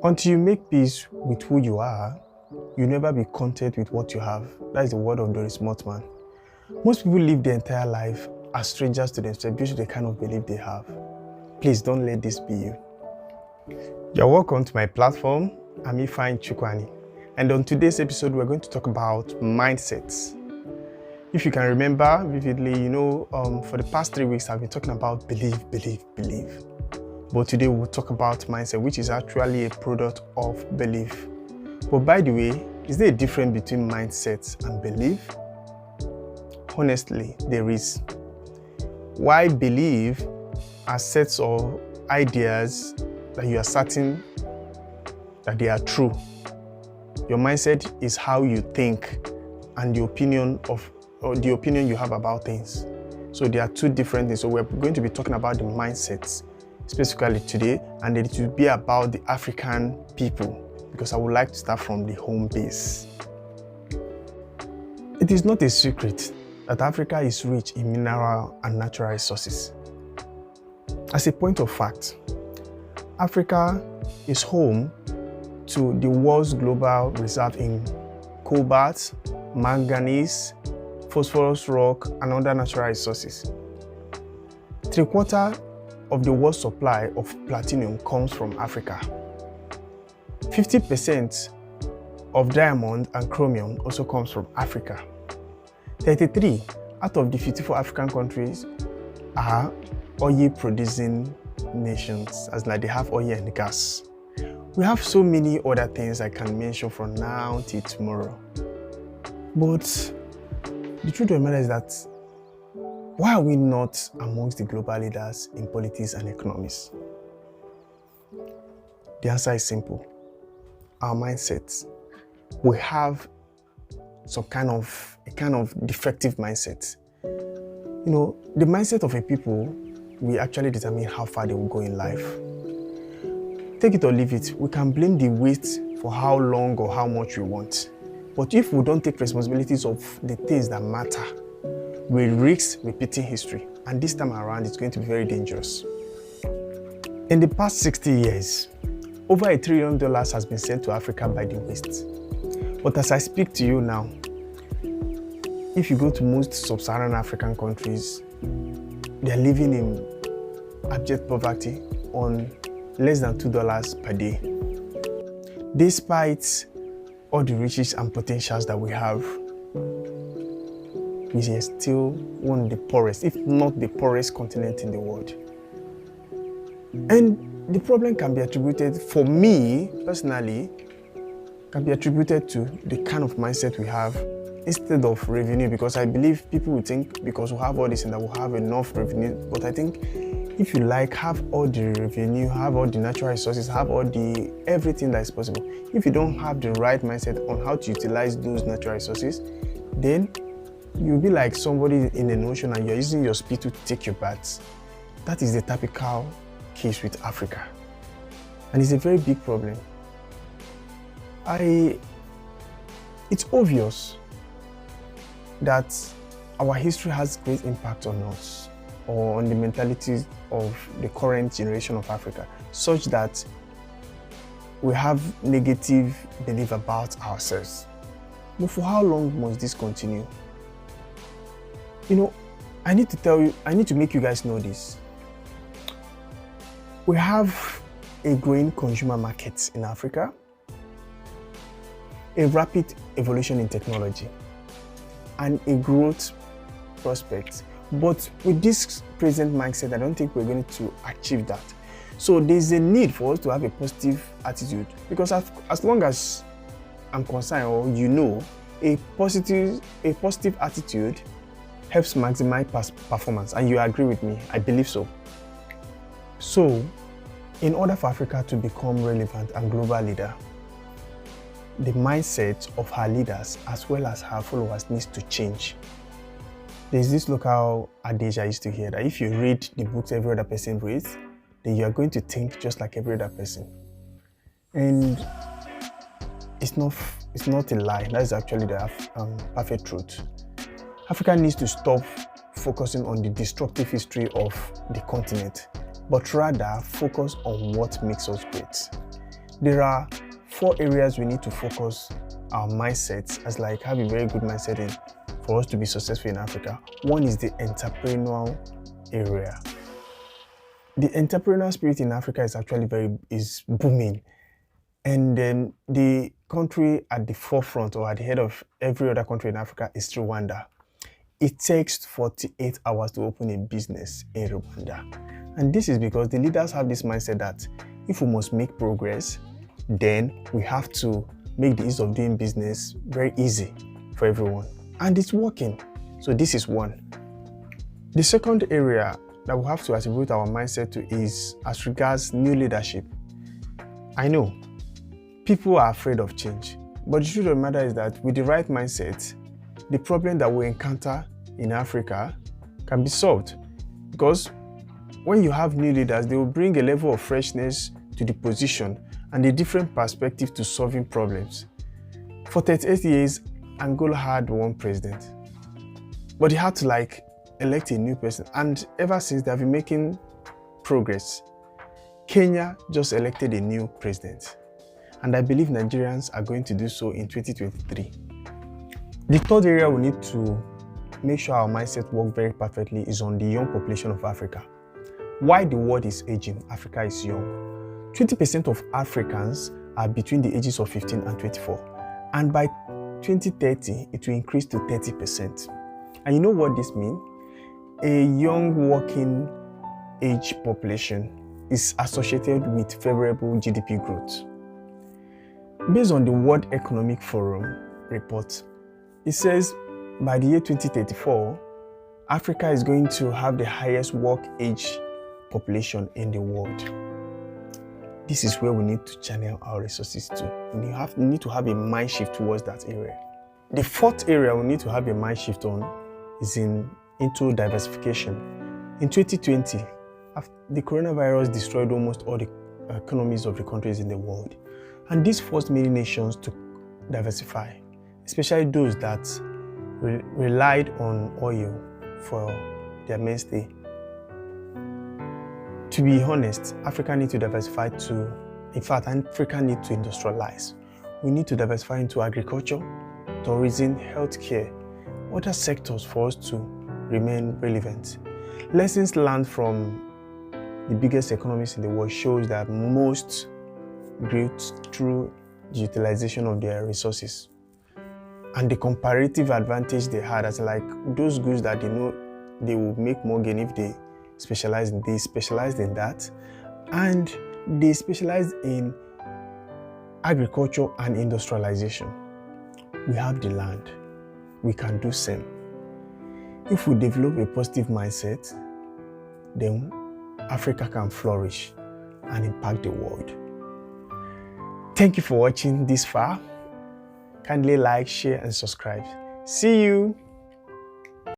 Until you make peace with who you are, you'll never be content with what you have. That is the word of Doris Mortman. Most people live their entire life as strangers to themselves due to the kind of belief they have. Please don't let this be you. You're welcome to my platform. I'm Ifeanyi Chukwani. And on today's episode, we're going to talk about mindsets. If you can remember vividly, for the past 3 weeks, I've been talking about belief. But today we'll talk about mindset, which is actually a product of belief. But by the way, is there a difference between mindsets and belief? Honestly, there is. Why belief are sets of ideas that you are certain that they are true. Your mindset is how you think and the opinion you have about things. So there are two different things. So we're going to be talking about the mindsets specifically today, and it will be about the African people because I would like to start from the home base. It is not a secret that Africa is rich in mineral and natural resources. As a point of fact, Africa is home to the world's global reserve in cobalt, manganese, phosphorus rock, and other natural resources. 3/4 of the world's supply of platinum comes from Africa. 50% of diamond and chromium also comes from Africa. 33 out of the 54 African countries are oil-producing nations, as like they have oil and gas. We have so many other things I can mention from now till tomorrow. But the truth of the matter is that why are we not amongst the global leaders in politics and economics? The answer is simple. Our mindsets. We have a kind of defective mindset. The mindset of a people will actually determine how far they will go in life. Take it or leave it, we can blame the wait for how long or how much we want. But if we don't take responsibilities of the things that matter, we risk repeating history. And this time around, it's going to be very dangerous. In the past 60 years, over $1 trillion has been sent to Africa by the West. But as I speak to you now, if you go to most sub-Saharan African countries, they are living in abject poverty on less than $2 per day. Despite all the riches and potentials that we have, we are still one of the poorest, if not the poorest continent in the world. And the problem can be attributed, for me personally, can be attributed to the kind of mindset we have instead of revenue, because I believe people will think because we have all this and that we'll have enough revenue. But I think if you have all the revenue, have all the natural resources, have all the everything that is possible, if you don't have the right mindset on how to utilize those natural resources, then you'll be like somebody in an ocean and you're using your speed to take your baths. That is the typical case with Africa. And it's a very big problem. It's obvious that our history has great impact on us or on the mentalities of the current generation of Africa, such that we have negative belief about ourselves. But for how long must this continue? I need to make you guys know this. We have a growing consumer market in Africa, a rapid evolution in technology, and a growth prospect. But with this present mindset, I don't think we're going to achieve that. So there's a need for us to have a positive attitude, because as long as I'm concerned, or a positive attitude helps maximize performance. And you agree with me, I believe so. So, in order for Africa to become relevant and global leader, the mindset of her leaders as well as her followers needs to change. There's this local adage I used to hear that if you read the books every other person reads, then you are going to think just like every other person. And it's not a lie. That is actually the perfect truth. Africa needs to stop focusing on the destructive history of the continent, but rather focus on what makes us great. there are 4 areas we need to focus our mindsets as like have a very good mindset in for us to be successful in Africa. One is the entrepreneurial area. The entrepreneurial spirit in Africa is actually is booming, and then the country at the forefront or at the head of every other country in Africa is Rwanda. It takes 48 hours to open a business in Rwanda, and this is because the leaders have this mindset that if we must make progress, then we have to make the ease of doing business very easy for everyone, and it's working. So this is one. The second area that we have to attribute our mindset to is as regards new leadership. I know people are afraid of change, but the truth of the matter is that with the right mindset, the problem that we encounter in Africa can be solved, because when you have new leaders, they will bring a level of freshness to the position and a different perspective to solving problems. For 38 years, Angola had one president, but he had to elect a new person, and ever since they have been making progress. Kenya just elected a new president, and I believe Nigerians are going to do so in 2023. The third area we need to make sure our mindset works very perfectly is on the young population of Africa. While the world is aging, Africa is young. 20% of Africans are between the ages of 15 and 24, and by 2030, it will increase to 30%. And you know what this means? A young working age population is associated with favorable GDP growth. Based on the World Economic Forum report, it says by the year 2034, Africa is going to have the highest work age population in the world. This is where we need to channel our resources to. We need to have a mind shift towards that area. The fourth area we need to have a mind shift on is into diversification. In 2020, the coronavirus destroyed almost all the economies of the countries in the world, and this forced many nations to diversify, especially those that relied on oil for their mainstay. To be honest, Africa needs to diversify too. In fact, Africa needs to industrialize. We need to diversify into agriculture, tourism, healthcare, other sectors for us to remain relevant. Lessons learned from the biggest economies in the world shows that most grew through the utilization of their resources and the comparative advantage they had, as those goods that they know they will make more gain if they specialized in that, and they specialized in agriculture and industrialization. We have the land, we can do same. If we develop a positive mindset, then Africa can flourish and impact the world. Thank you for watching this far. Kindly like, share, and subscribe. See you.